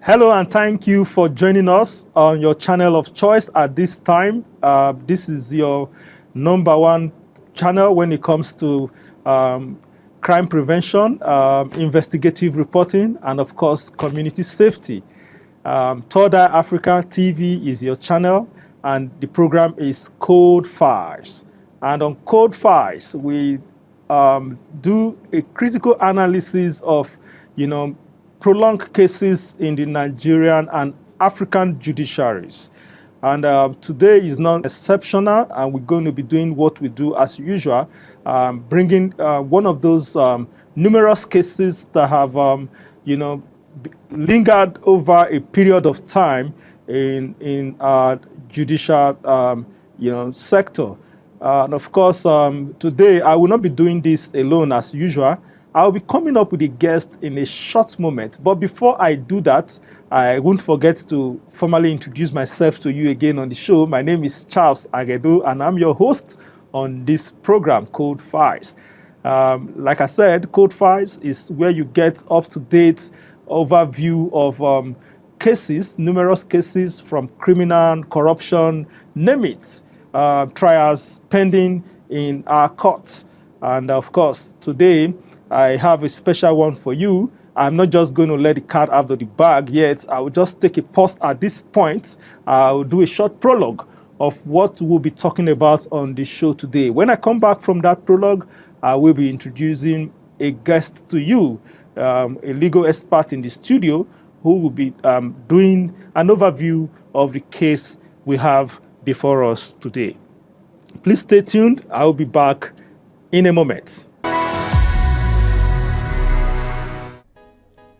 Hello and thank you for joining us on your channel of choice at this time. This is your number one channel when it comes to crime prevention, investigative reporting, and of course, community safety. Third Eye Africa TV is your channel, and the program is Code Files. And on Code Files, we do a critical analysis of, prolonged cases in the Nigerian and African judiciaries. And today is not exceptional, and we're going to be doing what we do as usual, bringing one of those numerous cases that have, lingered over a period of time in our judicial, sector. And of course, today I will not be doing this alone as usual. I'll be coming up with a guest in a short moment. But before I do that, I won't forget to formally introduce myself to you again on the show. My name is Charles Agedu, and I'm your host on this program, Code Files. Like I said, Code Files is where you get up-to-date overview of cases, numerous cases from criminal, corruption, name it, trials pending in our courts. And of course, today, I have a special one for you. I'm not just going to let the cat out of the bag yet. I will just take a pause at this point. I will do a short prologue of what we'll be talking about on the show today. When I come back from that prologue, I will be introducing a guest to you, a legal expert in the studio who will be doing an overview of the case we have before us today. Please stay tuned. I will be back in a moment.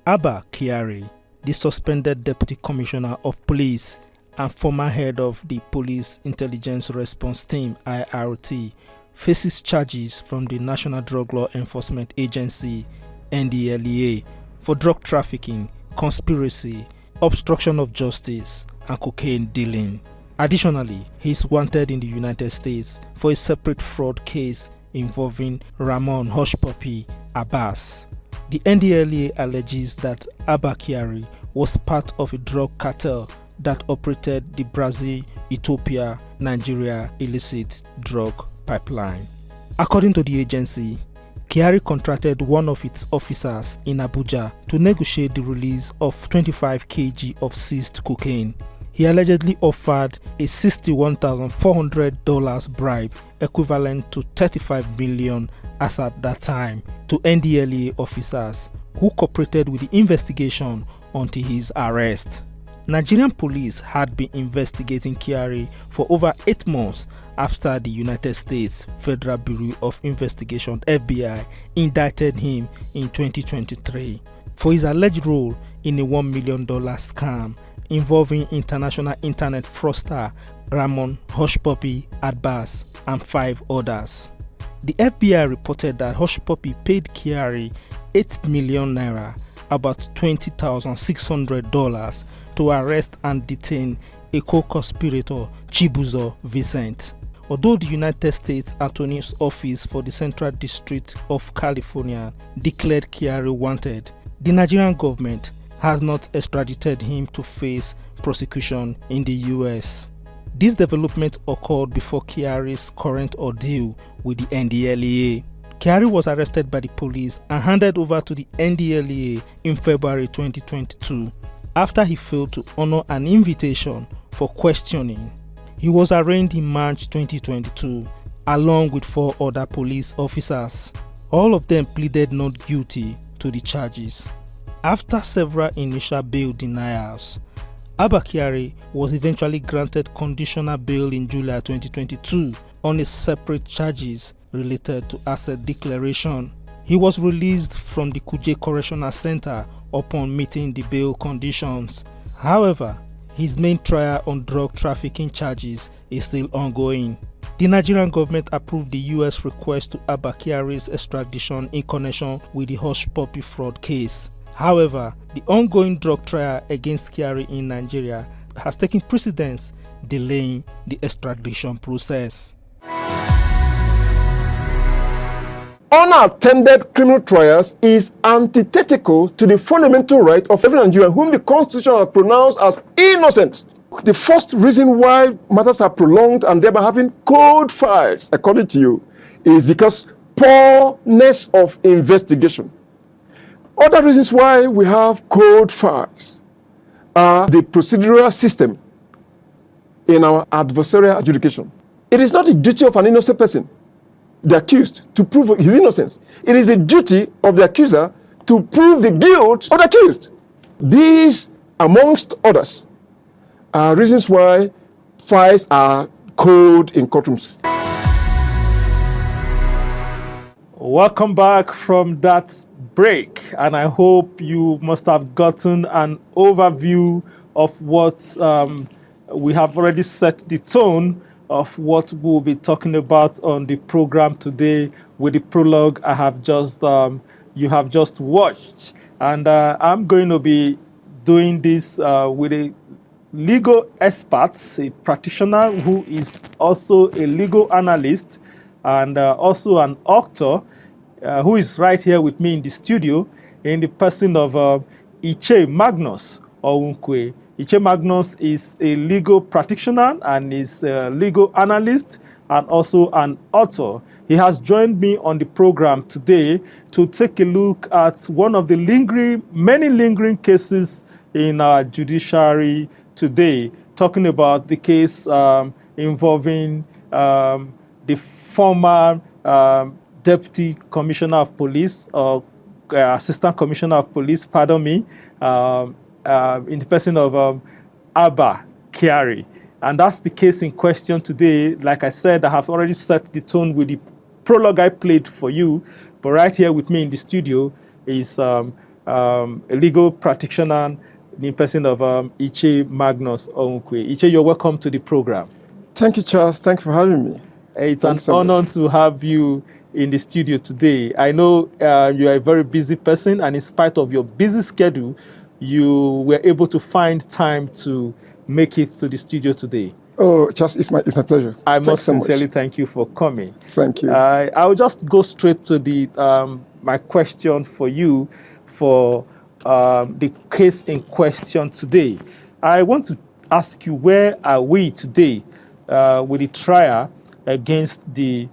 Abba Kyari, the suspended Deputy Commissioner of Police and former head of the Police Intelligence Response Team (IRT), faces charges from the National Drug Law Enforcement Agency (NDLEA) for drug trafficking, conspiracy, obstruction of justice, and cocaine dealing. Additionally, he is wanted in the United States for a separate fraud case involving Ramon Hushpuppi Abbas. The NDLEA alleges that Abba Kyari was part of a drug cartel that operated the Brazil-Ethiopia-Nigeria illicit drug pipeline. According to the agency, Kyari contracted one of its officers in Abuja to negotiate the release of 25 kg of seized cocaine. He allegedly offered a $61,400 bribe, equivalent to 35 million as at that time, to NDLEA officers who cooperated with the investigation until his arrest. Nigerian police had been investigating Kyari for over 8 months after the United States Federal Bureau of Investigation (FBI) indicted him in 2023 for his alleged role in a $1 million scam involving international internet fraudster Ramon Hushpuppi Abbas and 5 others. The FBI reported that Hushpuppi paid Kyari 8 million naira, about $20,600, to arrest and detain a co-conspirator, Chibuzo Vincent. Although the United States Attorney's Office for the Central District of California declared Kyari wanted, the Nigerian government has not extradited him to face prosecution in the US. This development occurred before Kyari's current ordeal with the NDLEA. Kyari was arrested by the police and handed over to the NDLEA in February 2022 after he failed to honor an invitation for questioning. He was arraigned in March 2022 along with 4 other police officers. All of them pleaded not guilty to the charges. After several initial bail denials, Abba Kyari was eventually granted conditional bail in July 2022 on a separate charges related to asset declaration. He was released from the Kuje Correctional Center upon meeting the bail conditions. However, his main trial on drug trafficking charges is still ongoing. The Nigerian government approved the US request to Abba Kyari's extradition in connection with the Hushpuppi fraud case. However, the ongoing drug trial against Kyari in Nigeria has taken precedence, delaying the extradition process. unattended criminal trials is antithetical to the fundamental right of every Nigerian whom the Constitution has pronounced as innocent. The first reason why matters are prolonged and thereby having cold files, according to you, is because poorness of investigation. Other reasons why we have cold files are the procedural system in our adversarial adjudication. It is not the duty of an innocent person, the accused, to prove his innocence. It is the duty of the accuser to prove the guilt of the accused. These, amongst others, are reasons why files are cold in courtrooms. Welcome back from that break, and I hope you must have gotten an overview of what we have already set the tone of what we'll be talking about on the program today with the prologue I have just you have just watched. And I'm going to be doing this with a legal expert, a practitioner who is also a legal analyst and also an author, who is right here with me in the studio in the person of Magnus Onwukwe. Magnus is a legal practitioner and is a legal analyst and also an author. He has joined me on the program today to take a look at one of the many lingering cases in our judiciary today, talking about the case involving the former Deputy Commissioner of Police, or Assistant Commissioner of Police, pardon me, in the person of Abba Kyari. And that's the case in question today. Like I said, I have already set the tone with the prologue I played for you. But right here with me in the studio is a legal practitioner in the person of Magnus Onwukwe. you're welcome to the program. Thank you, Charles. Thanks for having me. It's an honor to have you in the studio today. I know you are a very busy person, and in spite of your busy schedule, you were able to find time to make it to the studio today. Oh, Charles, it's my pleasure. I must sincerely thank you for coming. Thank you. I will just go straight to the my question for you for the case in question today. I want to ask you, where are we today with the trial against the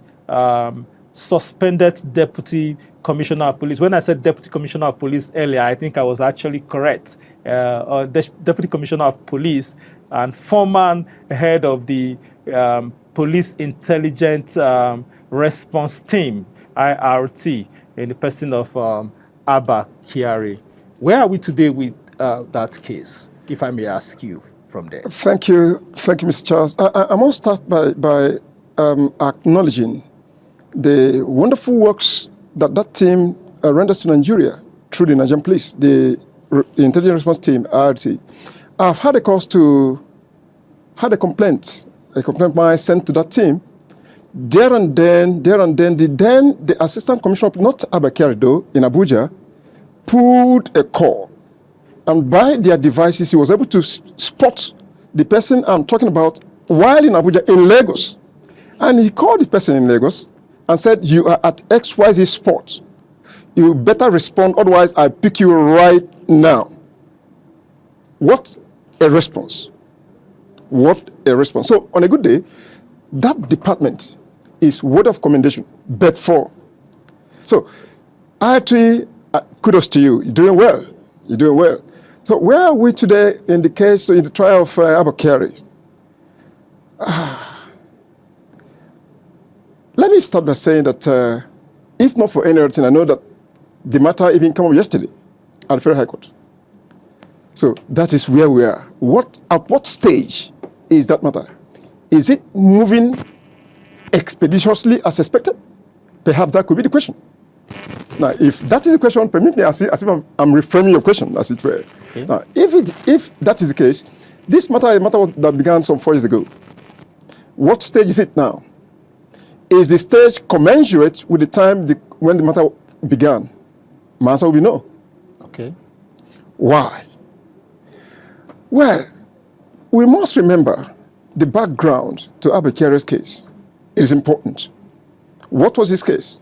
suspended Deputy Commissioner of Police? When I said Deputy Commissioner of Police earlier, I think I was actually correct. Deputy Commissioner of Police and former head of the Police Intelligence Response Team, IRT, in the person of Abba Kyari. Where are we today with that case, if I may ask you from there? Thank you, Mr. Charles. I must start by acknowledging the wonderful works that team renders to Nigeria through the Nigerian police, the Intelligence Response Team, IRT. I've had a complaint I sent to that team. There and then, the Assistant Commissioner, not Abba Kyari though, in Abuja, pulled a call. And by their devices, he was able to spot the person I'm talking about while in Abuja, in Lagos. And he called the person in Lagos and said, "You are at XYZ spot. You better respond, otherwise I pick you right now." What a response. What a response. So on a good day, that department is word of commendation, but for. So actually, kudos to you. You're doing well. You're doing well. So where are we today in the case, in the trial of Abba Kyari? Let me start by saying that if not for any other thing, I know that the matter even came up yesterday at the Federal High Court. So that is where we are. At what stage is that matter? Is it moving expeditiously as expected? Perhaps that could be the question. Now, if that is the question, permit me as if I'm reframing your question, as it were. Okay. Now, if that is the case, this matter is a matter that began some 4 years ago. What stage is it now? Is the stage commensurate with the time when the matter began? My answer will be no. Okay. Why? Well, we must remember the background to Abba Kyari's case. It is important. What was his case?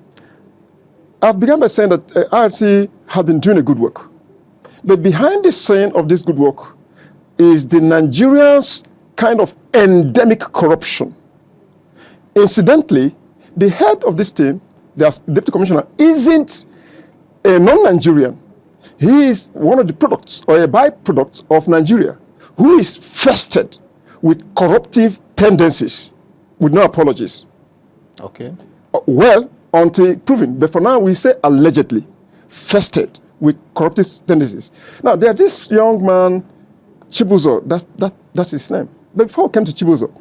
I've begun by saying that IRC had been doing a good work. But behind the scene of this good work is the Nigerians' kind of endemic corruption. Incidentally, the head of this team, the deputy commissioner, isn't a non-Nigerian. He is one of the products or a byproduct of Nigeria who is fested with corruptive tendencies with no apologies. Okay. Well, until proven. But for now, we say allegedly fested with corruptive tendencies. Now, there's this young man, Chibuzo, that's his name. But before we came to Chibuzo,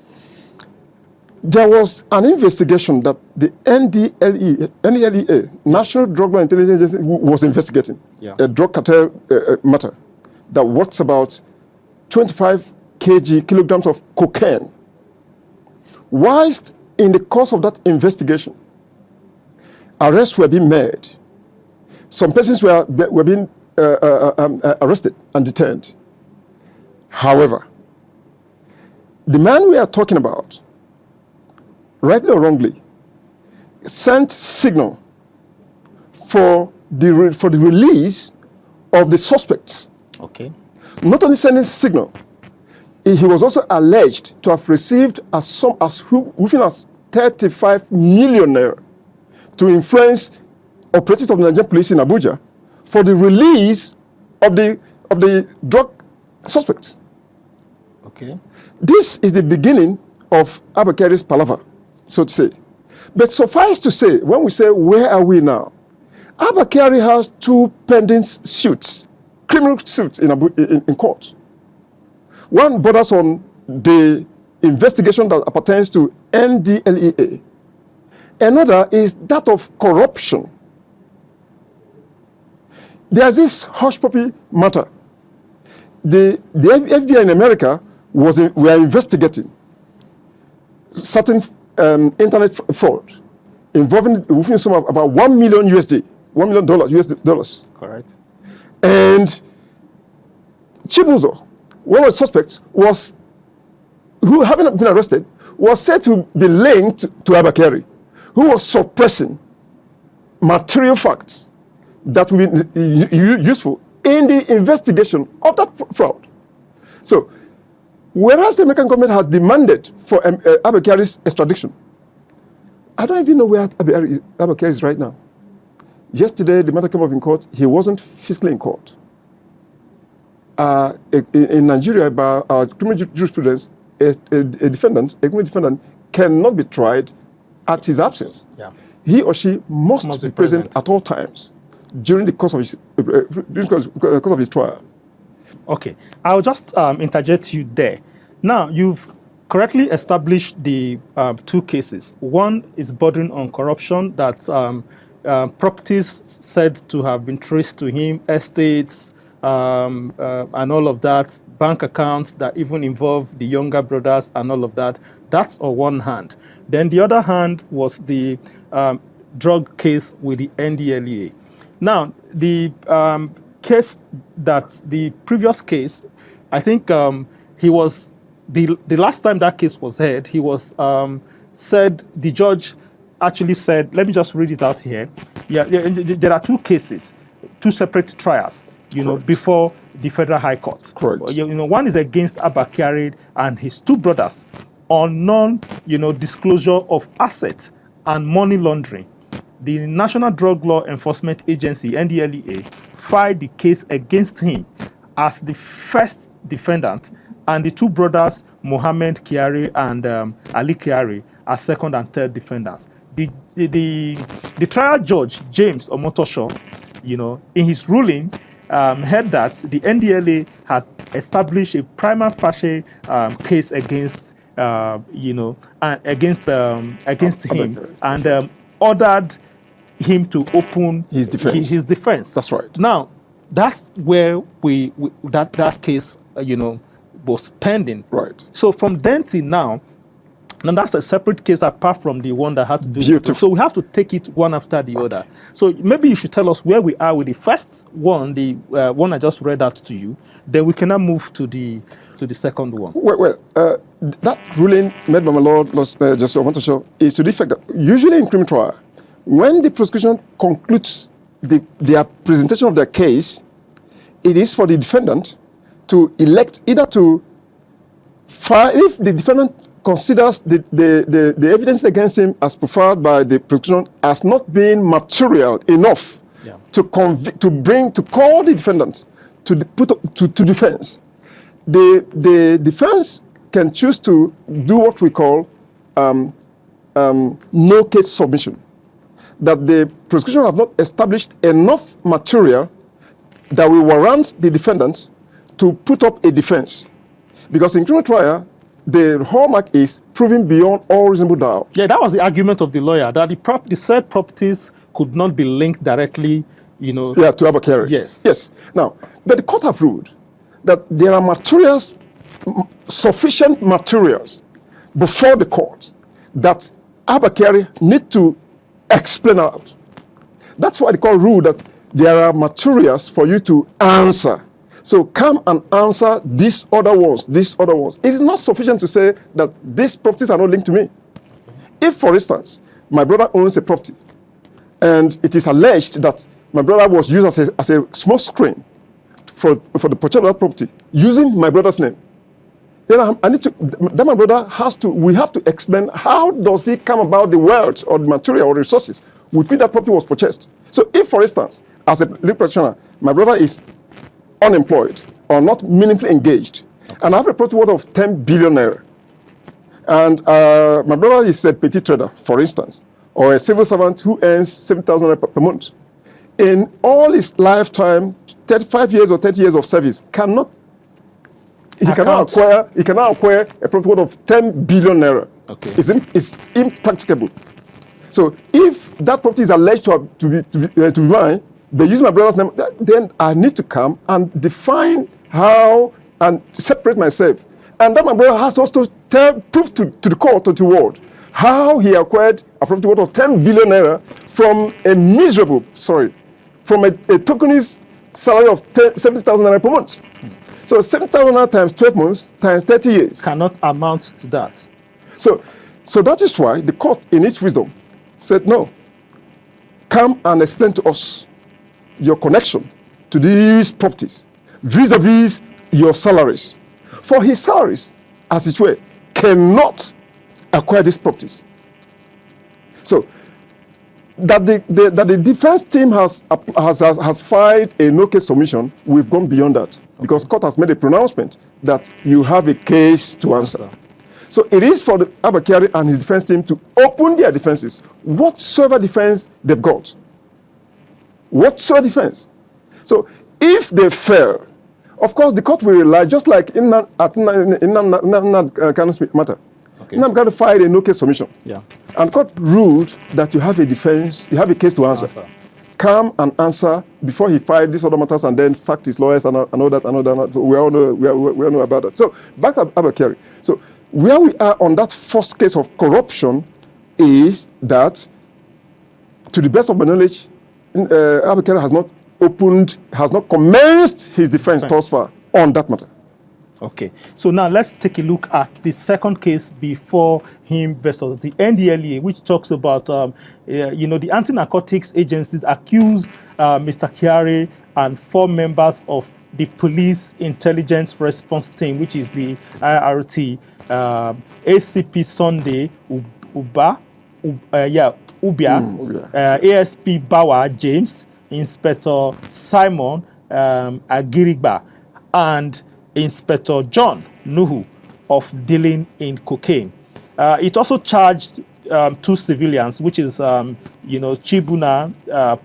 there was an investigation that the NDLEA, National Drug Law Intelligence Agency, was investigating, a drug cartel matter that works about 25 kilograms of cocaine. Whilst in the course of that investigation, arrests were being made. Some persons were being arrested and detained. However, the man we are talking about, rightly or wrongly, sent signal for the release of the suspects. Okay. Not only sending signal, he was also alleged to have received as some as within as 35 million naira to influence operatives of the Nigerian police in Abuja for the release of the drug suspects. Okay. This is the beginning of Abakari's palaver, so to say. But suffice to say, when we say where are we now, Abakari has 2 pending suits, criminal suits in court. One borders on the investigation that pertains to NDLEA. Another is that of corruption. There's this hush puppy matter. The FBI in America were investigating certain internet fraud involving within some of about $1 million USD, $1 million US dollars. Correct. And Chibuzo, one of the suspects, who having been arrested, was said to be linked to Abakari, who was suppressing material facts that would be useful in the investigation of that fraud. So, whereas the American government had demanded for Abakari's extradition, I don't even know where Abakari is right now. Yesterday, the matter came up in court. He wasn't physically in court. In Nigeria, by our criminal jurisprudence, a criminal defendant cannot be tried at his absence. Yeah. He or she must be present at all times during the course of his trial. Okay, I'll just interject you there. Now, you've correctly established the 2 cases. One is bordering on corruption, that properties said to have been traced to him, estates, and all of that, bank accounts that even involve the younger brothers and all of that. That's on one hand. Then the other hand was the drug case with the NDLEA. Now, the case that the previous case, I think he was, the last time that case was heard, he was said, the judge actually said, let me just read it out here. Yeah, there are 2 cases, 2 separate trials, before the Federal High Court. Correct. One is against Abakari and his 2 brothers on disclosure of assets and money laundering. The National Drug Law Enforcement Agency, NDLEA, filed the case against him as the first defendant, and the 2 brothers, Mohammed Kyari and Ali Kyari, as second and third defendants. The trial judge, James Omotosho, in his ruling, heard that the NDLEA has established a prima facie case against against him, and ordered him to open his defense. That's right. Now, that's where that case, was pending. Right. So from then till now, and that's a separate case apart from the one that had to do Beautiful. So we have to take it one after the other. So maybe you should tell us where we are with the first one, the one I just read out to you. Then we can now move to the second one. Well, that ruling made by my Lord Justice Omotosho is to the effect that usually in criminal trial, when the prosecution concludes their presentation of their case, it is for the defendant to elect either to file, if the defendant considers the evidence against him as preferred by the prosecution as not being material enough to call the defendant to defense. The defense can choose to do what we call no case submission, that the prosecution have not established enough material that will warrant the defendant to put up a defense. Because in criminal trial, the hallmark is proving beyond all reasonable doubt. Yeah, that was the argument of the lawyer, that the said properties could not be linked directly, to Abakari. Yes. Yes. Now, but the court have ruled that there are materials, sufficient materials before the court that Abakari need to explain out. That's why the court ruled that there are materials for you to answer. So come and answer these other ones, It is not sufficient to say that these properties are not linked to me. If, for instance, my brother owns a property and it is alleged that my brother was used as a smoke screen for the purchase of that property using my brother's name, then my brother we have to explain how does he come about the wealth or the material or the resources with which that property was purchased. So if, for instance, as a legal practitioner, my brother is unemployed or not meaningfully engaged, and I have a property worth of 10 billion naira, and my brother is a petty trader, for instance, or a civil servant who earns 7,000 naira per month, in all his lifetime, 35 years or 30 years of service, he cannot acquire a property worth of 10 billion naira. Okay. It's impracticable. So if that property is alleged to be mine, they use my brother's name, then I need to come and define how and separate myself. And then my brother has to also prove to the court, to the world, how he acquired a property worth of 10 billion naira from a tokenist salary of 70,000 naira per month. So 7,000 naira times 12 months times 30 years. Cannot amount to that. So that is why the court, in its wisdom, said, no, come and explain to us your connection to these properties vis-a-vis your salaries. For his salaries, as it were, cannot acquire these properties. So that the defense team has filed a no case submission, we've gone beyond that, because court has made a pronouncement that you have a case to answer. So it is for the Abakari and his defense team to open their defenses, whatsoever defense they've got. Whatsoever defense. So if they fail, of course the court will rely, just like in that matter. Okay. Now I'm going to file a no case submission. Yeah. And court ruled that you have a defense, you have a case to answer. Come and answer before he filed these other matters and then sacked his lawyers and all that. We all know about that. So back to Abakari. So where we are on that first case of corruption is that, to the best of my knowledge, Abakari has not commenced his defense thus far on that matter. Okay, so now let's take a look at the second case before him versus the NDLEA, which talks about, the anti-narcotics agencies accuse Mr. Kyari and 4 members of the Police Intelligence Response Team, which is the IRT, ACP Sunday Ubia, ASP Bawa James, Inspector Simon Agirigba, and Inspector John Nuhu of dealing in cocaine. It also charged 2 civilians, which is, Chibuna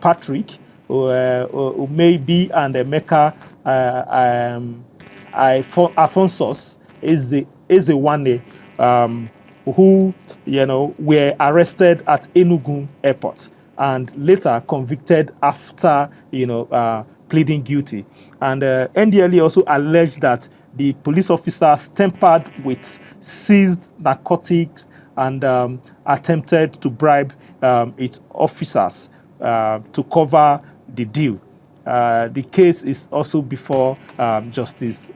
Patrick, Umeibi, and Emeka Afonsos Ezewane, who, were arrested at Enugu Airport and later convicted after, pleading guilty. And NDLEA also alleged that the police officers tampered with seized narcotics and attempted to bribe its officers to cover the deal. The case is also before Justice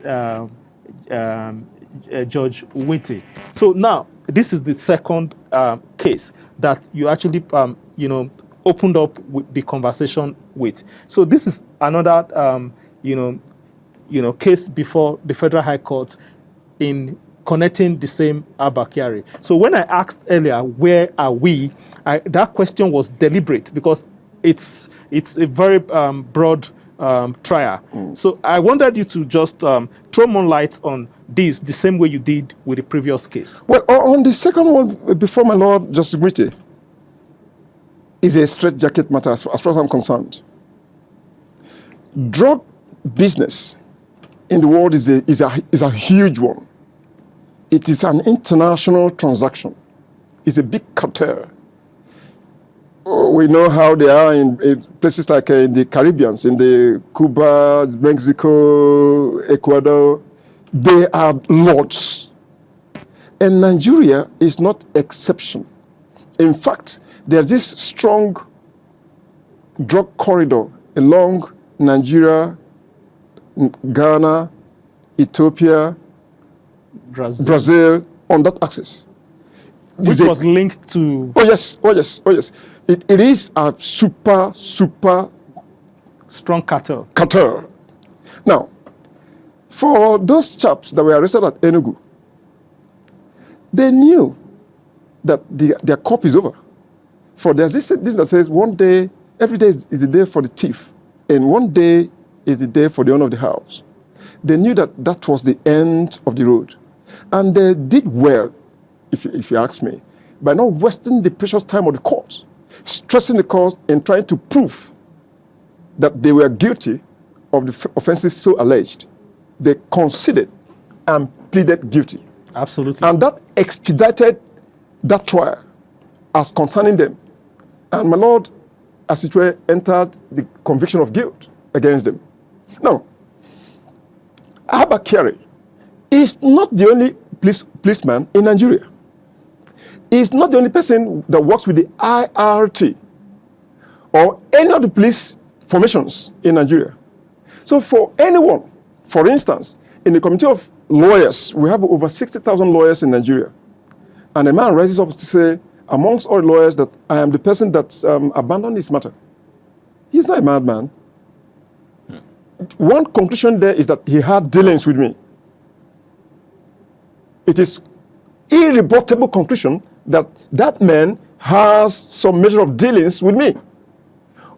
Judge Uwete. So now, this is the second case that you actually, opened up with the conversation with. So this is another, case before the Federal High Court in connecting the same Abba Kyari. So when I asked earlier, where are we? That question was deliberate because it's a very broad trial. So I wanted you to just throw more light on this the same way you did with the previous case. Well, on the second one, before my Lord Justice Gwite, is a straitjacket matter as far as I'm concerned. Drug business in the world is a huge one. It is an international transaction. It's a big cartel. We know how they are in places like in the Caribbean, in the Cuba, Mexico, Ecuador. They are lots. And Nigeria is not exception. In fact, there's this strong drug corridor along Nigeria, Ghana, Ethiopia, Brazil on that axis. Which was linked to... Oh yes. It is a super strong cartel. Now, for those chaps that were arrested at Enugu, they knew that their cup is over. For there's this that says one day, every day is the day for the thief, and one day is the day for the owner of the house. They knew that that was the end of the road. And they did well, if you ask me, by not wasting the precious time of the court, stressing the court and trying to prove that they were guilty of the offenses so alleged. They conceded and pleaded guilty. Absolutely. And that expedited that trial as concerning them. And my Lord, as it were, entered the conviction of guilt against them. Now, Abba Kyari is not the only policeman in Nigeria. He's not the only person that works with the IRT or any of the police formations in Nigeria. So for anyone, for instance, in the committee of lawyers, we have over 60,000 lawyers in Nigeria. And a man rises up to say, amongst all lawyers, that I am the person that abandoned this matter. He's not a madman. One conclusion there is that he had dealings with me. It is irrebuttable conclusion that that man has some measure of dealings with me.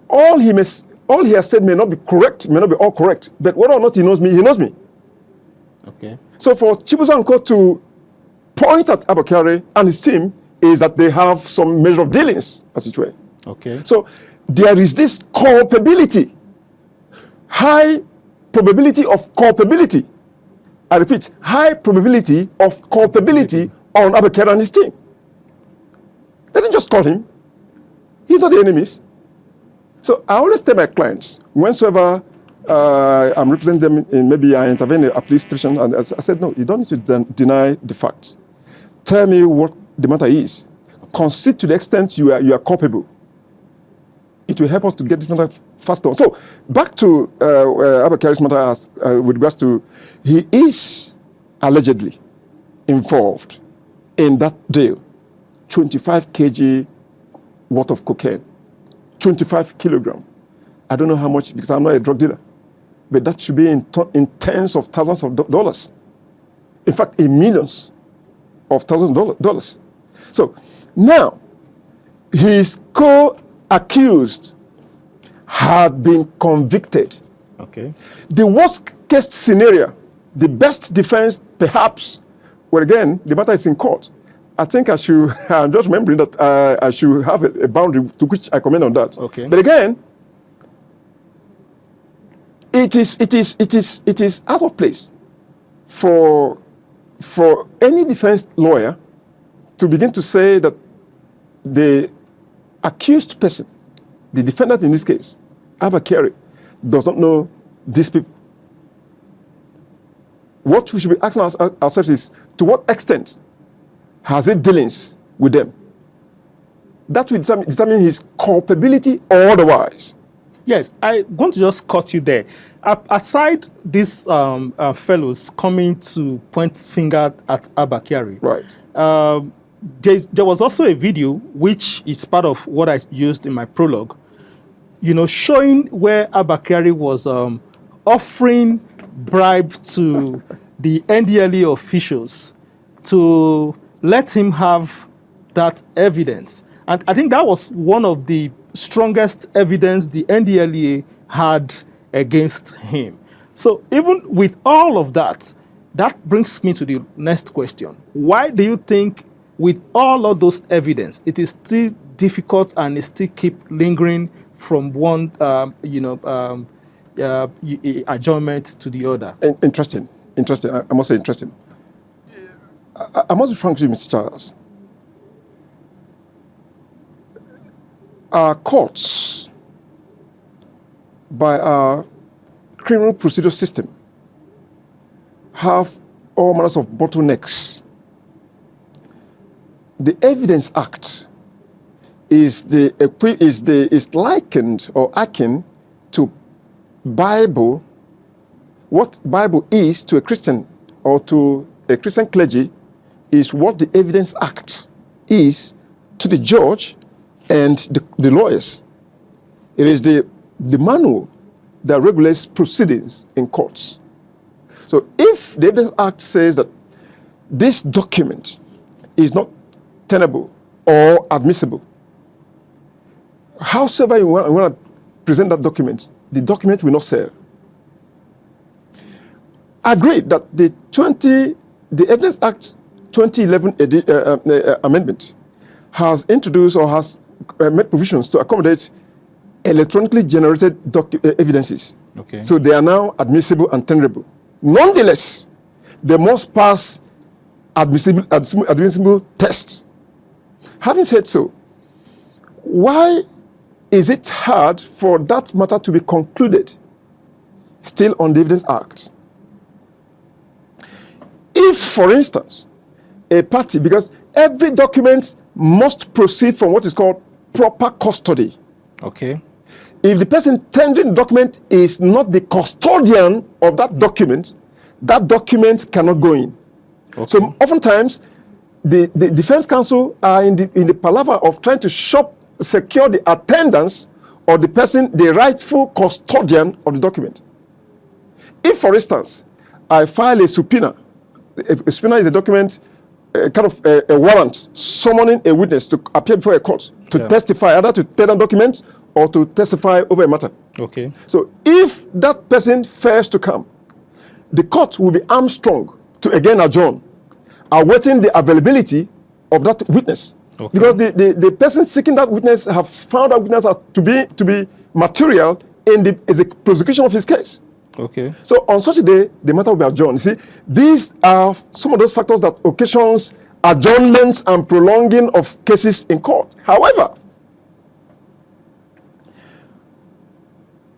All he has said may not be correct, may not be all correct, but whether or not he knows me, he knows me. Okay. So for Chibuzo & Co. to point at Abba Kyari and his team is that they have some measure of dealings, as it were. Okay. So there is this culpability, high probability of culpability. I repeat, high probability of culpability on Abba Kyari and his team. They didn't just call him. He's not the enemies. So I always tell my clients, whensoever I'm representing them in maybe I intervene in a police station, and I said, no, you don't need to deny the facts. Tell me what the matter is. Concede to the extent you are culpable. It will help us to get this matter faster. So back to Abba Kyari's matter with regards to, he is allegedly involved in that deal. 25 kg worth of cocaine, 25 kilogram. I don't know how much because I'm not a drug dealer, but that should be in tens of thousands of dollars. In fact, in millions of thousands of dollars. So now, his co-accused had been convicted. Okay. The worst case scenario, the best defense, perhaps, well, again, the matter is in court. I think I should, I'm just remembering that I should have a boundary to which I comment on that. Okay. But again, it is out of place for any defense lawyer to begin to say that the accused person, the defendant in this case, Abba Kyari, does not know these people. What we should be asking ourselves is, to what extent has it dealings with them? That will determine his culpability or otherwise. Yes, I'm going to just cut you there. Aside these fellows coming to point finger at Abba Kyari, Right. there was also a video which is part of what I used in my prologue, showing where Abakari was offering bribe to the NDLEA officials to let him have that evidence. And I think that was one of the strongest evidence the NDLEA had against him. So even with all of that, that brings me to the next question. Why do you think with all of those evidence, it is still difficult and it still keep lingering from one adjournment to the other? Interesting. I must say interesting. I must be frank with you, Mr. Charles. Our courts, by our criminal procedure system, have all manners of bottlenecks. The Evidence Act is likened or akin to Bible. What Bible is to a Christian or to a Christian clergy is what the Evidence Act is to the judge and the lawyers. It is the manual that regulates proceedings in courts. So if the Evidence Act says that this document is not tenable or admissible, howsoever you want to present that document, the document will not serve. I agree that the Evidence Act 2011 amendment has introduced or has made provisions to accommodate electronically generated evidences. Okay. So they are now admissible and tenable. Nonetheless, they must pass admissible tests. Having said so, why is it hard for that matter to be concluded still on the Evidence Act? If, for instance, a party, because every document must proceed from what is called proper custody. Okay. If the person tendering the document is not the custodian of that document cannot go in. Okay. So oftentimes, the defense counsel are in the palaver of trying to secure the attendance of the person, the rightful custodian of the document. If, for instance, I file a subpoena, a subpoena is a document, kind of a warrant summoning a witness to appear before a court to testify, either to tender documents or to testify over a matter. Okay. So if that person fails to come, the court will be armstrong to again adjourn, awaiting the availability of that witness. Okay. Because the person seeking that witness have found that witness to be material in the prosecution of his case. Okay. So on such a day, the matter will be adjourned. You see, these are some of those factors that occasions adjournments and prolonging of cases in court. However,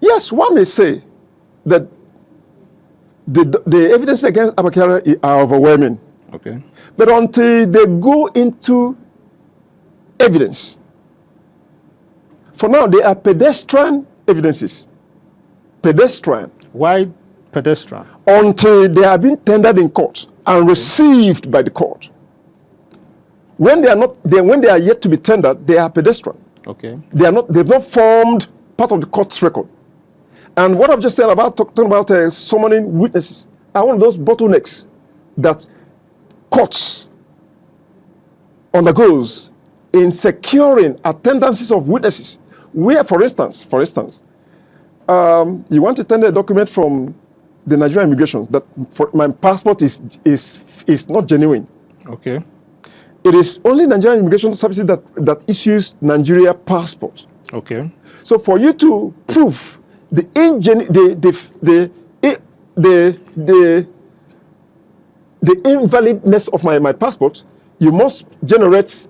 yes, one may say that the evidence against Abakari are overwhelming. Okay. But until they go into evidence, for now they are pedestrian evidences. Pedestrian. Why pedestrian? Until they have been tendered in court and received by the court. When they are yet to be tendered, they are pedestrian. Okay. They've not formed part of the court's record. And what I've just said about talking about summoning witnesses are one of those bottlenecks that courts undergoes in securing attendances of witnesses. Where, for instance, you want to tender a document from the Nigerian immigration that my passport is not genuine. Okay. It is only Nigerian immigration services that issues Nigeria passport. Okay. So for you to prove the invalidness of my passport, you must generate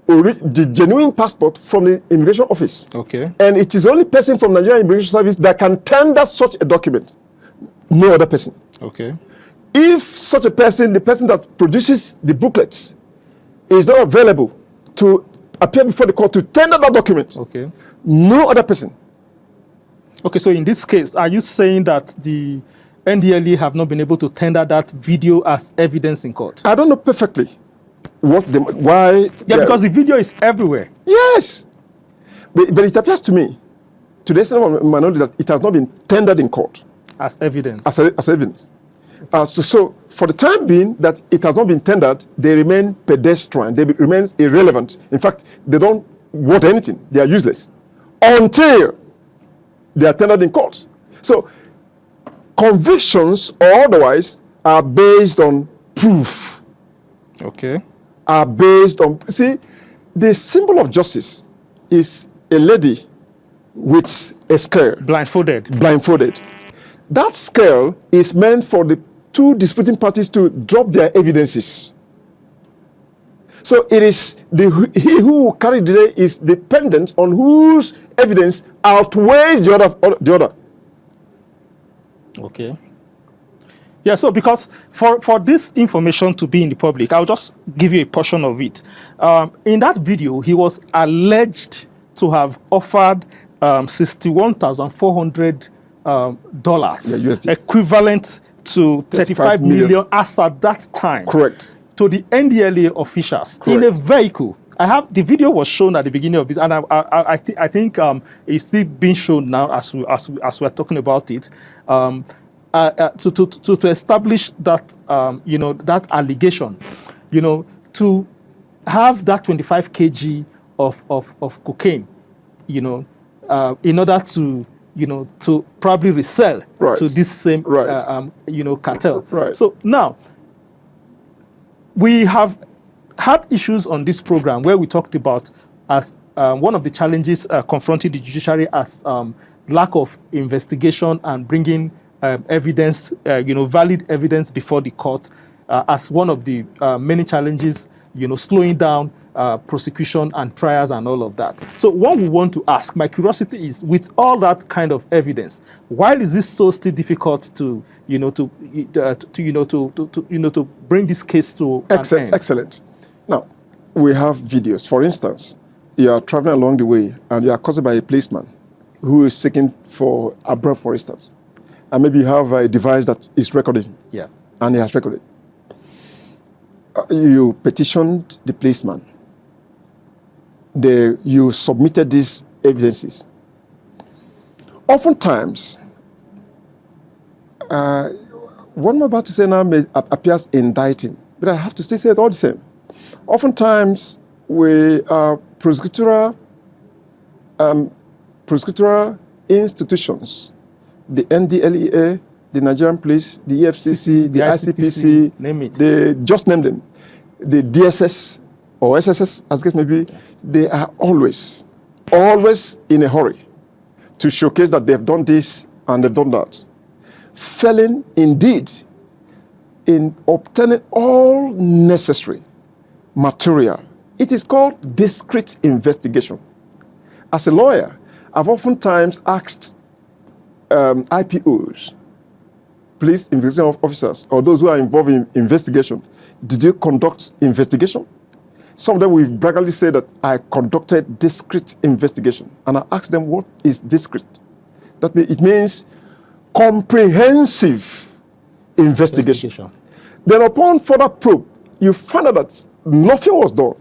the genuine passport from the immigration office. Okay. And it is only person from Nigerian Immigration Service that can tender such a document. No other person. Okay. If such a person, the person that produces the booklets, is not available to appear before the court to tender that document, okay, no other person. Okay, so in this case, are you saying that the NDLEA have not been able to tender that video as evidence in court? I don't know perfectly. why? Yeah, because the video is everywhere. Yes, but it appears to me, to the extent of my knowledge, that it has not been tendered in court As evidence. as evidence. So for the time being that it has not been tendered, they remain pedestrian. They remain irrelevant. In fact, they don't want anything. They are useless until they are tendered in court. So convictions or otherwise are based on proof. Okay. Are based on, see, the symbol of justice is a lady with a scale. Blindfolded. That scale is meant for the two disputing parties to drop their evidences. So it is he who will carry the day is dependent on whose evidence outweighs the other. Okay. Yeah, so because for this information to be in the public, I'll just give you a portion of it. In that video, he was alleged to have offered $61,400 USD. equivalent to 35 million as at that time. Correct. To the NDLA officials. Correct. In a vehicle. I have the video was shown at the beginning of this, and I think it's still being shown now as we're talking about it. To establish that that allegation, to have that 25 kg of cocaine, in order to to probably resell to this same cartel. Right. So now we have had issues on this program where we talked about as one of the challenges confronting the judiciary as lack of investigation and bringing evidence, valid evidence before the court, as one of the many challenges, slowing down prosecution and trials and all of that. So what we want to ask, my curiosity is, with all that kind of evidence, why is this so still difficult to bring this case to an end? Excellent. Now, we have videos. For instance, you are traveling along the way and you are accosted by a policeman who is seeking for a breath, for instance. And maybe you have a device that is recording. Yeah. And he has recorded. You petitioned the policeman. You submitted these evidences. Oftentimes, what I'm about to say now appears indicting, but I have to still say it all the same. Oftentimes, we are prosecutorial institutions, the NDLEA, the Nigerian Police, the EFCC, the ICPC, name it. They just named them, the DSS or SSS, as case may be, they are always in a hurry to showcase that they've done this and they've done that. Failing indeed in obtaining all necessary material. It is called discrete investigation. As a lawyer, I've oftentimes asked IPOs, police investigation officers, or those who are involved in investigation, did you conduct investigation? Some of them will braggingly say that I conducted discrete investigation. And I asked them, what is discrete? That means it means comprehensive investigation. Then upon further probe, you find out that nothing was done.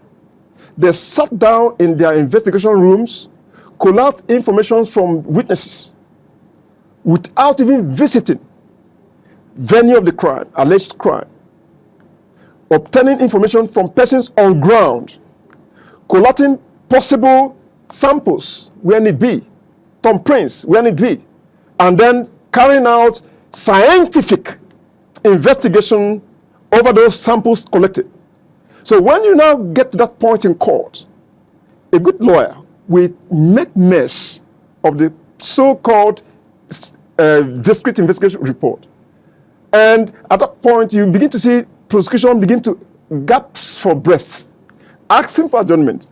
They sat down in their investigation rooms, collect information from witnesses without even visiting venue of the crime, alleged crime, obtaining information from persons on ground, collecting possible samples where need be, thumbprints where need be, and then carrying out scientific investigation over those samples collected. So when you now get to that point in court, a good lawyer will make mess of the so-called discrete investigation report. And at that point, you begin to see prosecution begin to gasp for breath, asking for adjournment,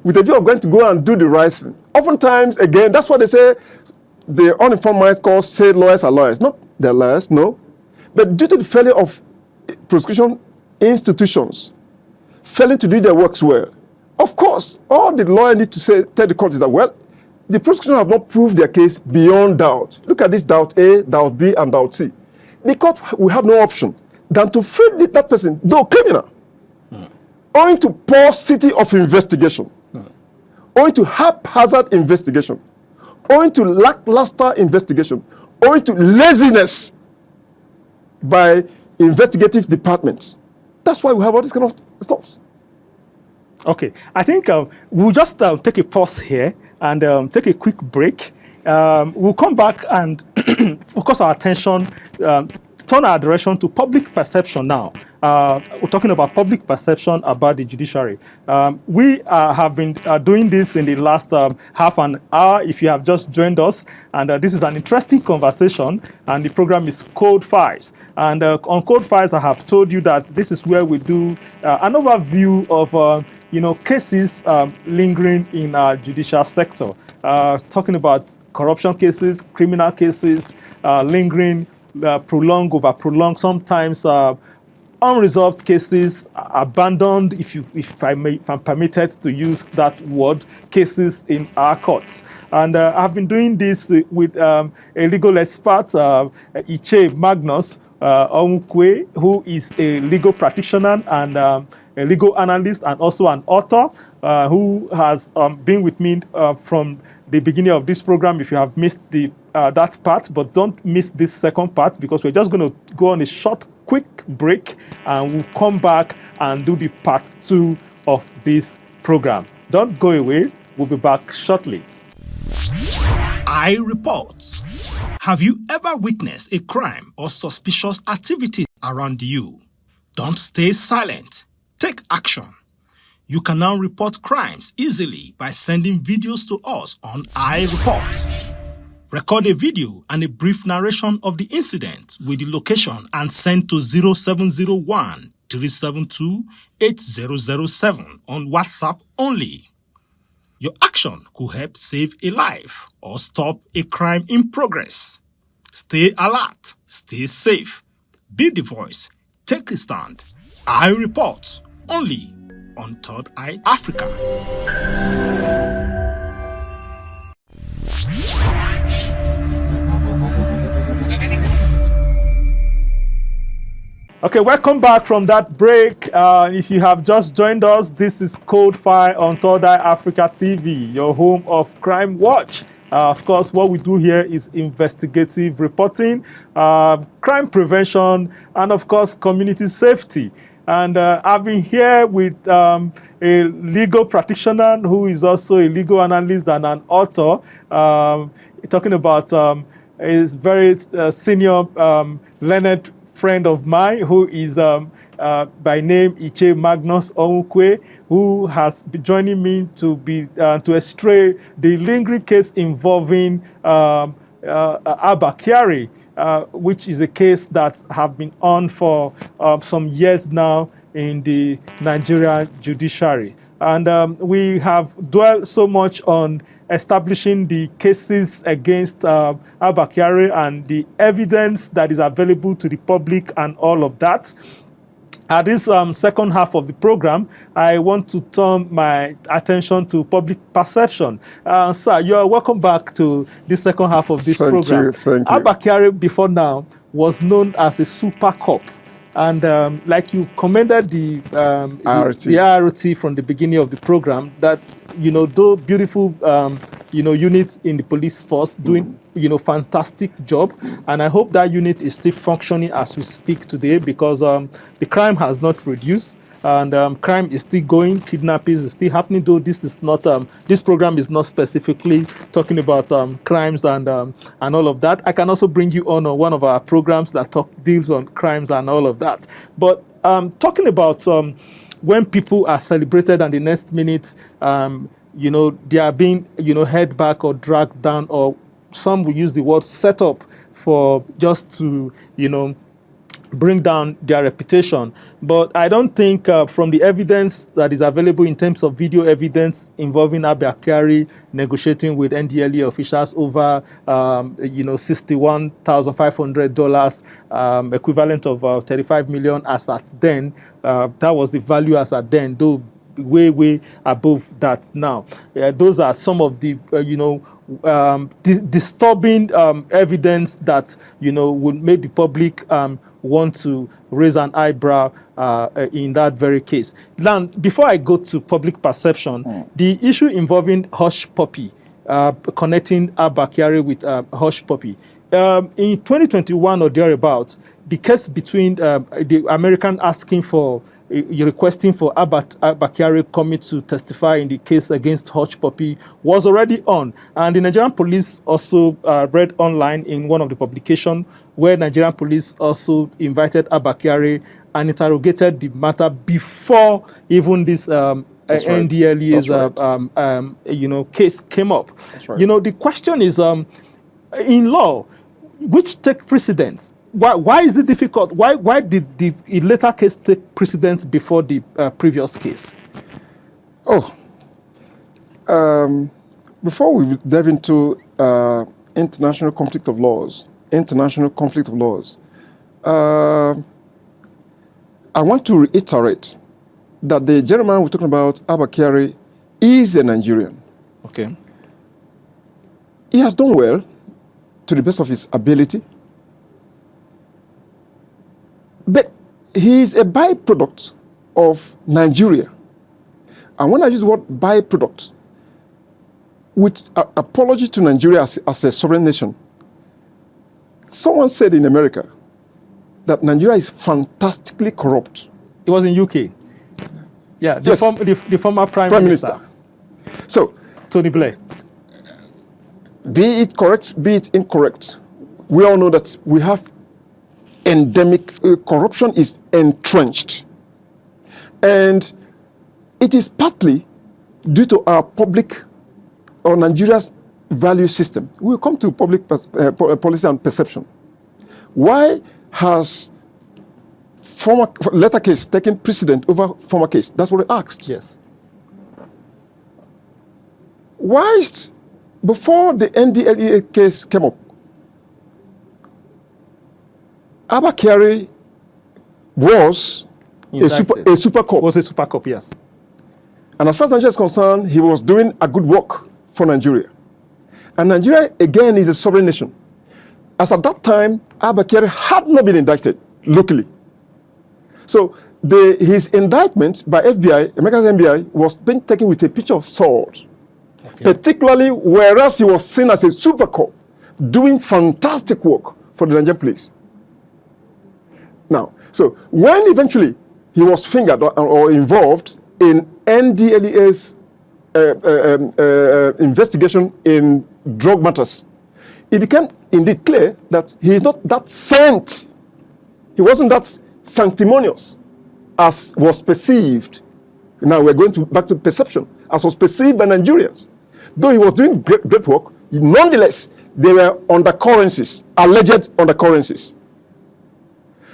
with a view of going to go and do the right thing. Oftentimes, again, that's what they say, the uninformed minds say lawyers are lawyers. Not they're lawyers, no. But due to the failure of prosecution institutions failing to do their works well, of course, all the lawyer need to tell the court is that, well, the prosecution have not proved their case beyond doubt. Look at this doubt A, doubt B, and doubt C. The court will have no option than to free that person, though criminal, owing to paucity of investigation, owing to haphazard investigation, owing to lackluster investigation, owing to laziness by investigative departments. That's why we have all this kind of stuff. Okay, I think we'll just take a pause here and take a quick break. We'll come back and focus our attention, turn our direction to public perception now. We're talking about public perception about the judiciary. We have been doing this in the last half an hour, if you have just joined us. And this is an interesting conversation, and the program is Code Files. And on Code Files, I have told you that this is where we do an overview of cases lingering in our judicial sector, talking about corruption cases, criminal cases, lingering, prolonged, sometimes unresolved cases, abandoned, if I'm permitted to use that word, cases in our courts. And I've been doing this with a legal expert, Magnus Onwukwe, who is a legal practitioner and a legal analyst and also an author, who has been with me from the beginning of this program. If you have missed that part, but don't miss this second part, because we're just going to go on a short, quick break, and we'll come back and do the part 2 of this program. Don't go away. We'll be back shortly. I report. Have you ever witnessed a crime or suspicious activity around you? Don't stay silent. Take action. You can now report crimes easily by sending videos to us on iReport. Record a video and a brief narration of the incident with the location and send to 0701 372 8007 on WhatsApp only. Your action could help save a life or stop a crime in progress. Stay alert, stay safe, be the voice, take a stand. iReport only on Third Eye Africa. Okay, welcome back from that break. If you have just joined us, this is Code File on Third Eye Africa TV, your home of Crime Watch. Of course, what we do here is investigative reporting, crime prevention, and of course, community safety. And I've been here with a legal practitioner who is also a legal analyst and an author, talking about a very senior learned friend of mine who is by name Magnus Onwukwe, who has been joining me to estray the lingering case involving Abba Kyari, which is a case that have been on for some years now in the Nigerian judiciary. And we have dwelt so much on establishing the cases against Abba Kyari and the evidence that is available to the public and all of that. At this second half of the program, I want to turn my attention to public perception. Sir, you are welcome back to the second half of this program. Thank you. Abba Kyari before now was known as a super cop. And like you commended the RT from the beginning of the program, that, though beautiful, unit in the police force doing, fantastic job. And I hope that unit is still functioning as we speak today, because the crime has not reduced. And crime is still going, kidnappings is still happening, though this is not, this program is not specifically talking about crimes and all of that. I can also bring you on one of our programs that deals on crimes and all of that. But talking about when people are celebrated and the next minute, they are being, held back or dragged down, or some will use the word set up for just to, bring down their reputation. But I don't think from the evidence that is available in terms of video evidence involving Abba Kyari negotiating with NDLEA officials over, $61,500, equivalent of 35 million as at then. That was the value as at then, though way above that now. Those are some of the, disturbing evidence that, would make the public want to raise an eyebrow in that very case. Now, before I go to public perception, the issue involving Hush Puppy, connecting Abba Kyari with Hush Puppy. In 2021 or thereabout, the case between the American asking for, requesting for Abba Kyari coming to testify in the case against Hush Puppy was already on. And the Nigerian police also read online in one of the publications where Nigerian police also invited Abba Kyari and interrogated the matter before even this NDLEA's case came up. Right. The question is, in law, which take precedence? Why is it difficult? Why did the later case take precedence before the previous case? Before we dive into international conflict of laws, I want to reiterate that the gentleman we're talking about, Abba Kyari, is a Nigerian. Okay. He has done well to the best of his ability, but he is a byproduct of Nigeria. And when I use the word byproduct, with apology to Nigeria as a sovereign nation, someone said in America that Nigeria is fantastically corrupt. It was in UK. Yeah, the former Prime Minister. So, Tony Blair. Be it correct, be it incorrect, we all know that we have endemic corruption is entrenched. And it is partly due to our public or Nigeria's value system. We'll come to public policy and perception. Why has former later case taken precedent over former case? That's what I asked. Yes. Why before the NDLEA case came up, Abba Kyari was a super cop. Was a super cop, yes. And as far as Nigeria is concerned, he was doing a good work for Nigeria. And Nigeria, again, is a sovereign nation. As at that time, Abba Kyari had not been indicted locally. So his indictment by FBI, America's FBI, was being taken with a picture of sword. Okay. Particularly whereas he was seen as a super cop doing fantastic work for the Nigerian police. Now, so when eventually he was fingered or involved in NDLEA's investigation in drug matters, it became indeed clear that he is not that saint. He wasn't that sanctimonious as was perceived. Now we're going back to perception, as was perceived by Nigerians. Though he was doing great work, nonetheless, there were undercurrencies, alleged undercurrencies.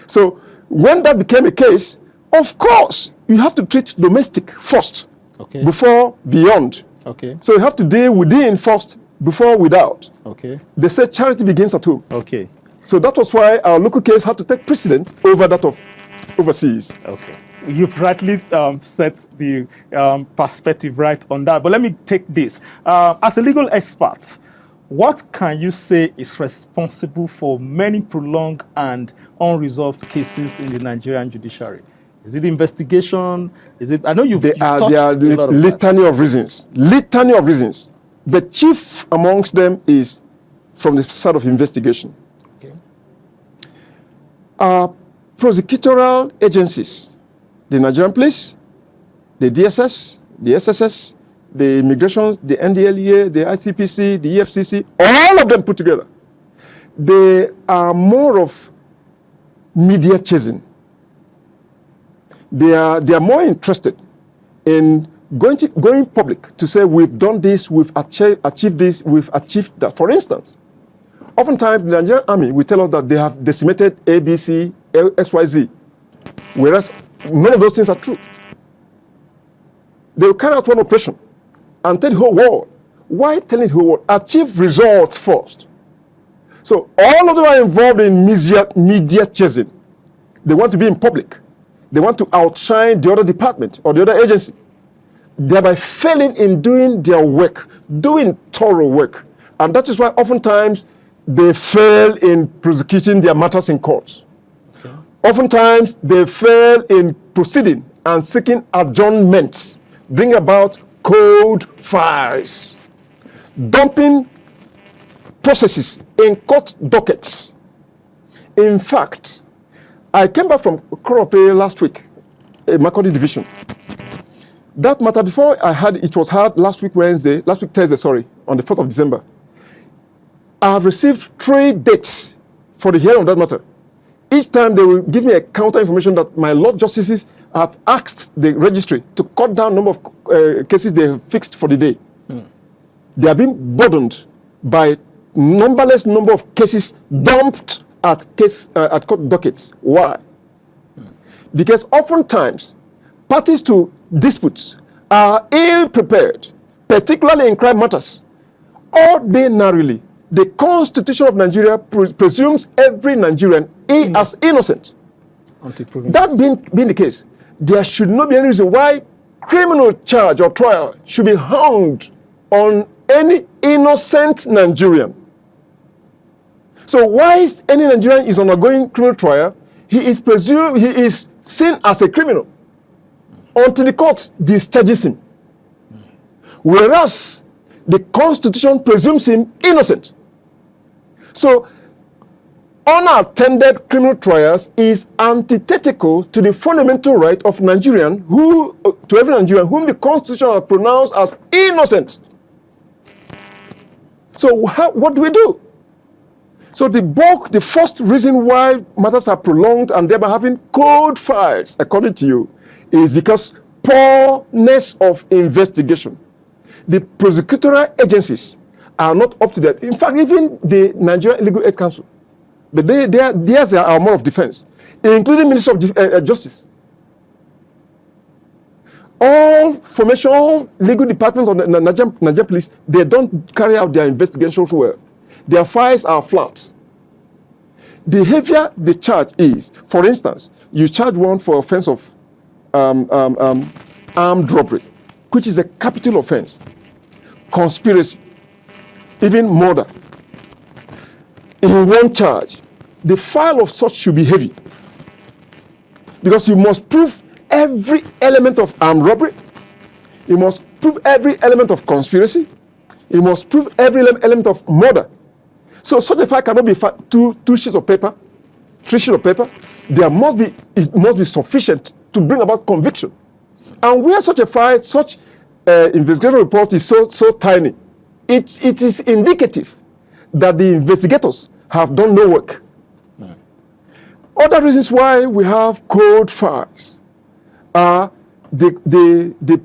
So when that became a case, of course, you have to treat domestic first, okay, before beyond. Okay. So you have to deal within first, before without. Okay. They say charity begins at home. Okay. So that was why our local case had to take precedent over that of overseas. Okay. You've rightly set the perspective right on that. But let me take this. As a legal expert, what can you say is responsible for many prolonged and unresolved cases in the Nigerian judiciary? Is it the investigation? Is it? I know you've touched a lot of litany of reasons. Litany of reasons. The chief amongst them is from the side of investigation. Okay. Prosecutorial agencies, the Nigerian police, the DSS, the SSS, the immigration, the NDLEA, the ICPC, the EFCC, all of them put together, they are more of media chasing. They are more interested in going public to say we've done this, we've achieved this, we've achieved that. For instance, oftentimes the Nigerian army will tell us that they have decimated ABC, XYZ, whereas none of those things are true. They will carry out one operation and tell the whole world. Why telling the whole world? Achieve results first. So all of them are involved in media chasing. They want to be in public. They want to outshine the other department or the other agency. thereby failing in doing their work, doing thorough work. And that is why oftentimes they fail in prosecuting their matters in court. Okay. Oftentimes they fail in proceeding and seeking adjournments, bring about cold files, dumping processes in court dockets. In fact, I came back from Korope last week, Makurdi Division. That matter, before I had it was heard last week Thursday, on the 4th of December. I have received 3 dates for the hearing of that matter. Each time they will give me a counter information that my Lord Justices have asked the registry to cut down number of cases they have fixed for the day. They are being burdened by numberless number of cases dumped at court dockets. Why? Because oftentimes parties to disputes are ill prepared, particularly in crime matters. Ordinarily, the Constitution of Nigeria presumes every Nigerian as innocent. That being the case, there should not be any reason why criminal charge or trial should be hung on any innocent Nigerian. So whilst any Nigerian is undergoing criminal trial, he is seen as a criminal until the court discharges him. Whereas the Constitution presumes him innocent. So unattended criminal trials is antithetical to the fundamental right of every Nigerian whom the Constitution has pronounced as innocent. So what do we do? So the first reason why matters are prolonged and thereby having cold files, according to you, is because poorness of investigation. The prosecutorial agencies are not up to that. In fact, even the Nigerian Legal Aid Council, but theirs are more of defense, including Minister of Justice. All legal departments of the Nigerian police, they don't carry out their investigations well. Their files are flat. The heavier the charge is, for instance, you charge one for offense of armed robbery, which is a capital offense, conspiracy, even murder. In one charge, the file of such should be heavy, because you must prove every element of armed robbery, you must prove every element of conspiracy, you must prove every element of murder. So such a file cannot be two sheets of paper, 3 sheets of paper. It must be sufficient to bring about conviction. And where such a file, such investigation report is so tiny, it is indicative that the investigators have done no work. Other reasons why we have cold files are the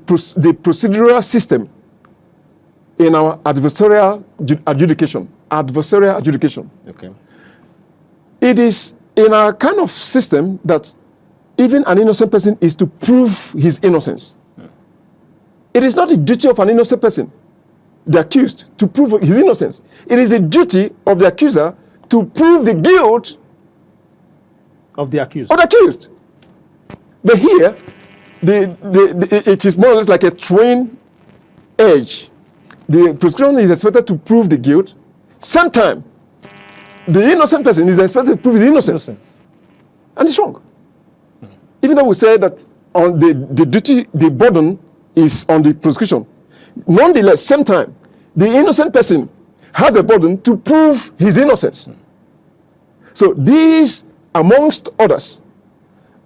procedural system in our adversarial adjudication. Okay. It is in our kind of system that even an innocent person is to prove his innocence. It is not the duty of an innocent person, the accused, to prove his innocence. It is the duty of the accuser to prove the guilt of the accused. But here, it is more or less like a twin edge. The prosecution is expected to prove the guilt. Same time, the innocent person is expected to prove his innocence. And it's wrong. Even though we say that on the duty, the burden is on the prosecution. Nonetheless, same time, the innocent person has a burden to prove his innocence. So these, amongst others,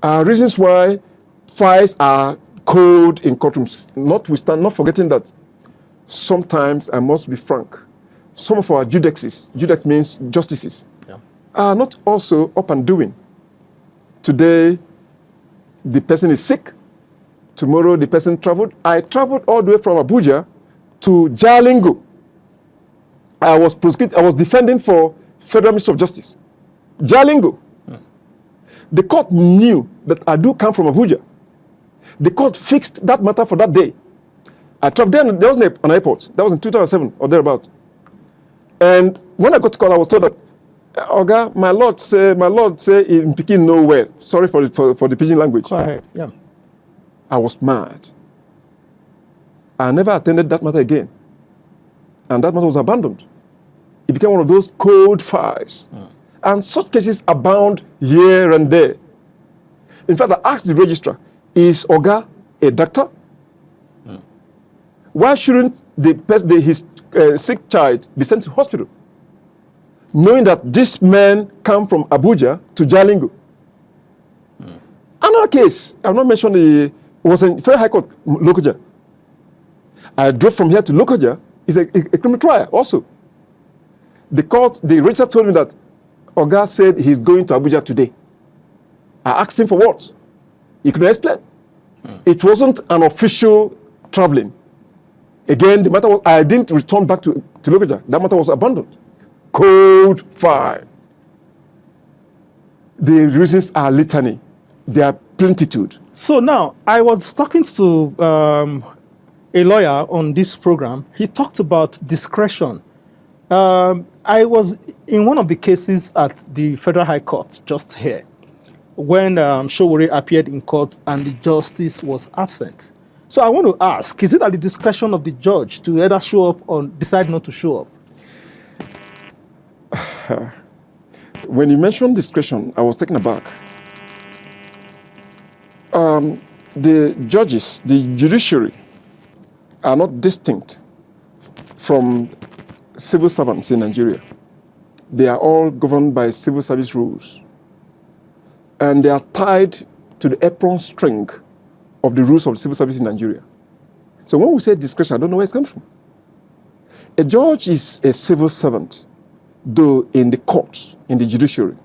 are reasons why files are cold in courtrooms. Not forgetting that sometimes, I must be frank, some of our judexes, judex means justices, are not also up and doing. Today, the person is sick. Tomorrow, the person traveled. I traveled all the way from Abuja to Jalingo. I was defending for Federal Minister of Justice. Jalingo. The court knew that I do come from Abuja. The court fixed that matter for that day. I traveled there, there was an airport. That was in 2007 or thereabout. And when I got to court, I was told that, Oga, my lord say in Peking no well. Sorry for the pidgin language. Go ahead. Yeah. I was mad. I never attended that matter again. And that matter was abandoned. It became one of those cold files. And such cases abound here and there. In fact, I asked the registrar, is Oga a doctor? Why shouldn't his sick child be sent to hospital? Knowing that this man come from Abuja to Jalingo. Another case, I've not mentioned, it was in Federal High Court, Lokoja. I drove from here to Lokoja. It's a criminal trial also. The registrar told me that Oga said he's going to Abuja today. I asked him for what? He couldn't explain. It wasn't an official traveling. Again, the matter was, I didn't return back to Lokoja. That matter was abandoned. Cold fire. The reasons are litany. They are plentitude. So now, I was talking to a lawyer on this program. He talked about discretion. I was in one of the cases at the Federal High Court just here when Showore appeared in court and the justice was absent. So I want to ask, is it at the discretion of the judge to either show up or decide not to show up? When you mentioned discretion, I was taken aback. The judges, the judiciary, are not distinct from civil servants in Nigeria. They are all governed by civil service rules. And they are tied to the apron string of the rules of civil service in Nigeria. So when we say discretion, I don't know where it's come from. A judge is a civil servant, though in the court, in the judiciary,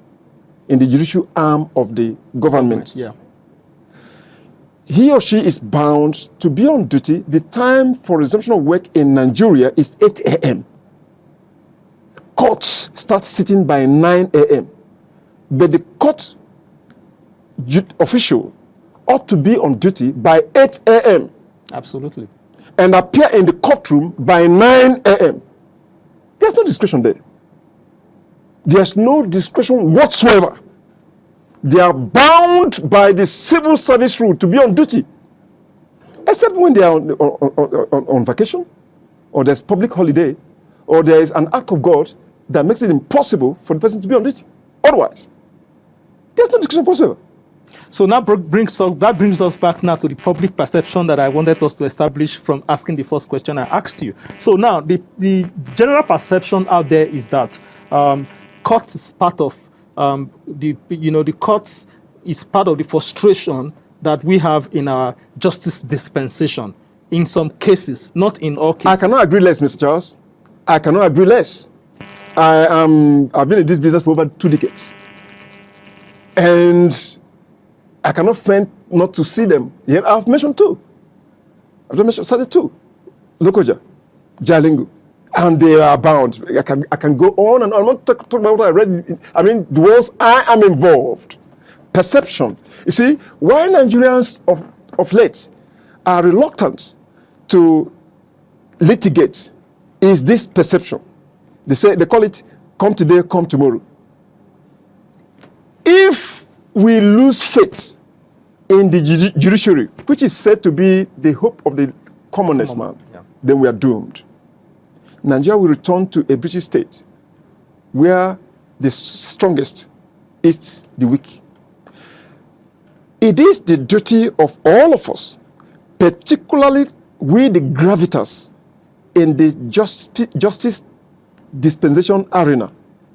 in the judicial arm of the government. Yeah. He or she is bound to be on duty. The time for resumption of work in Nigeria is 8 a.m. Courts start sitting by 9 a.m. But the court official ought to be on duty by 8 a.m. Absolutely. and appear in the courtroom by 9 a.m. There's no discretion there. There's no discretion whatsoever. They are bound by the civil service rule to be on duty, except when they are on vacation, or there's public holiday, or there is an act of God that makes it impossible for the person to be on duty. Otherwise, there's no discretion whatsoever. So now that brings us back now to the public perception that I wanted us to establish from asking the first question I asked you. So now the general perception out there is that court is part of the courts is part of the frustration that we have in our justice dispensation in some cases, not in all cases. I cannot agree less, Mr. Charles. I cannot agree less. I've been in this business for over 2 decades. And I cannot find not to see them. Yet I've mentioned 2. I've cited 2. Lokoja, Jalingo. And they are bound. I can go on and on. I'm not talking about what I read. I mean, the ones I am involved. Perception. You see, why Nigerians of late are reluctant to litigate is this perception. They call it come today, come tomorrow. If we lose faith in the judiciary, which is said to be the hope of the commonest man, then we are doomed. Nigeria will return to a British state where the strongest is the weak. It is the duty of all of us, particularly we the gravitas in the justice dispensation arena,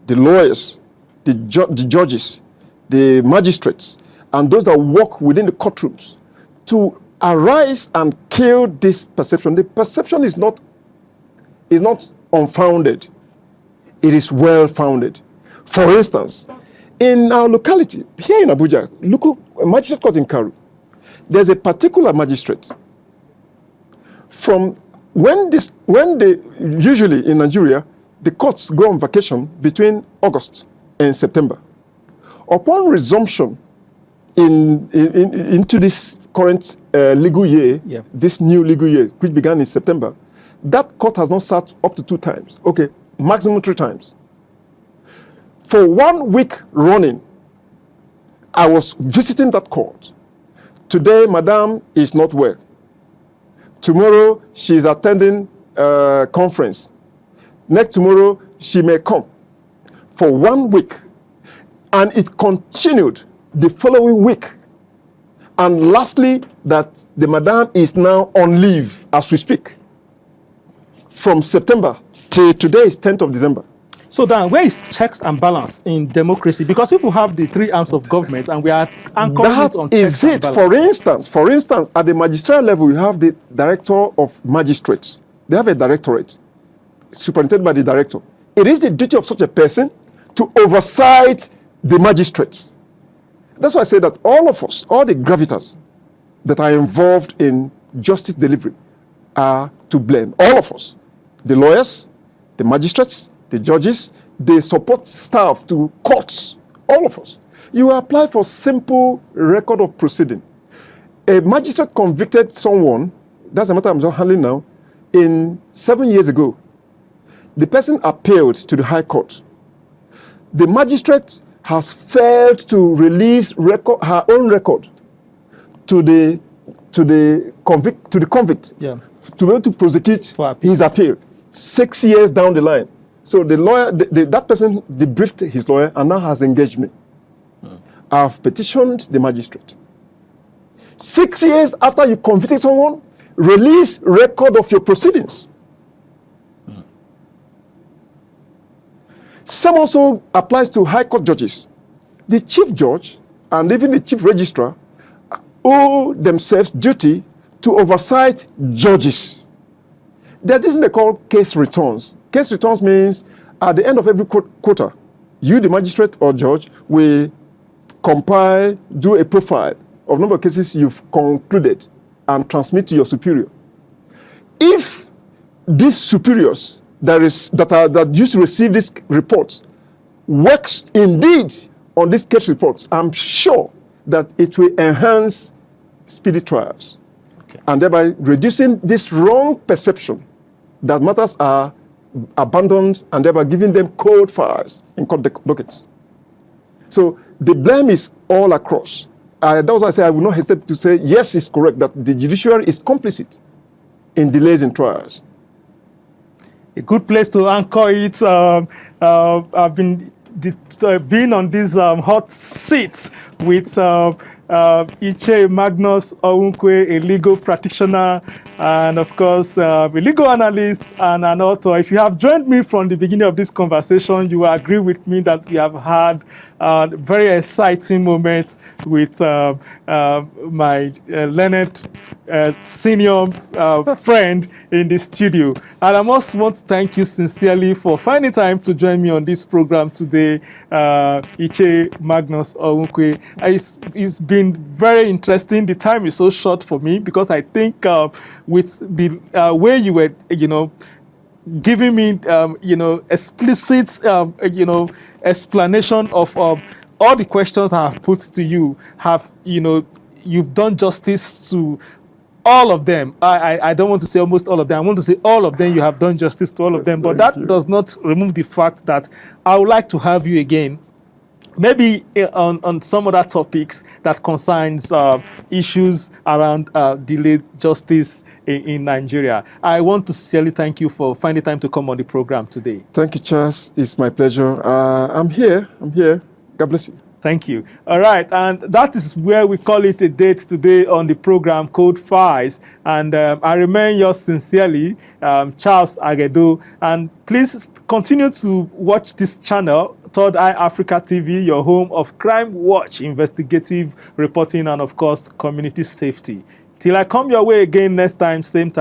the lawyers, the judges, the magistrates, and those that work within the courtrooms, to arise and kill this perception. The perception is not unfounded. It is well-founded. For instance, in our locality, here in Abuja, local magistrate court in Karu, there's a particular magistrate. From usually in Nigeria, the courts go on vacation between August and September. Upon resumption into this current legal year, this new legal year, which began in September, that court has not sat up to 2 times. Okay, maximum 3 times. For 1 week running, I was visiting that court. Today, Madam is not well. Tomorrow, she's attending a conference. Next tomorrow, she may come for 1 week. And it continued the following week. And lastly, that the madam is now on leave as we speak. From September till today is 10th of December. So then, where is checks and balance in democracy? Because people have the three arms of government, and we are anchoring it on checks and balance. For instance, at the magisterial level, you have the director of magistrates. They have a directorate, superintended by the director. It is the duty of such a person to oversight the magistrates. That's why I say that all of us, all the gravitas that are involved in justice delivery are to blame. All of us, the lawyers, the magistrates, the judges, the support staff to courts, all of us. You apply for simple record of proceeding. A magistrate convicted someone, that's the matter I'm just handling now, 7 years ago. The person appealed to the High Court. The magistrate has failed to release her own record to the convict Yeah. to be able to prosecute For appeal. his appeal 6 years down the line. So the lawyer, that person debriefed his lawyer and now has engaged me. I've petitioned the magistrate. 6 years after you convicted someone, release record of your proceedings. Same also applies to High Court judges. The chief judge and even the chief registrar owe themselves duty to oversight judges. There's this thing they call case returns. Case returns means at the end of every quarter, you, the magistrate or judge, will compile, do a profile of number of cases you've concluded and transmit to your superior. If these superiors that used to receive these reports works indeed on these case reports, I'm sure that it will enhance speedy trials, and thereby reducing this wrong perception that matters are abandoned and thereby giving them cold files in court dockets. So the blame is all across. That was why I say I will not hesitate to say, yes, it's correct that the judiciary is complicit in delays in trials. A good place to anchor it. I've been on this hot seat with Iche Magnus Onwukwe, a legal practitioner, and of course, a legal analyst and an author. If you have joined me from the beginning of this conversation, you will agree with me that we have had a very exciting moment with my learned senior friend in the studio. And I must want to thank you sincerely for finding time to join me on this program today, Iche Magnus Onwukwe. It's been very interesting. The time is so short for me because I think with the way you were, giving me, explicit, explanation of all the questions I have put to you, you've done justice to all of them. I don't want to say almost all of them. I want to say all of them. You have done justice to all of them. But that does not remove the fact that I would like to have you again, maybe on some other topics that concerns issues around delayed justice in Nigeria. I want to sincerely thank you for finding time to come on the program today. Thank you, Charles. It's my pleasure. I'm here. God bless you. Thank you. All right, and that is where we call it a date today on the program Code Files. And I remain yours sincerely, Charles Agedo. And please continue to watch this channel, Third Eye Africa TV, your home of Crime Watch, investigative reporting, and of course, community safety. Till I come your way again next time, same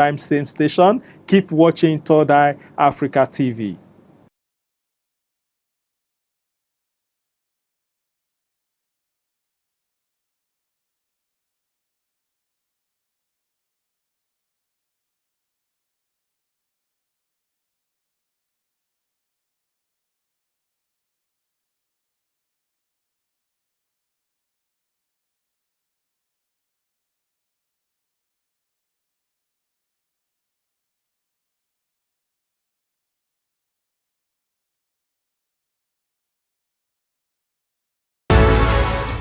station, keep watching Third Eye Africa TV.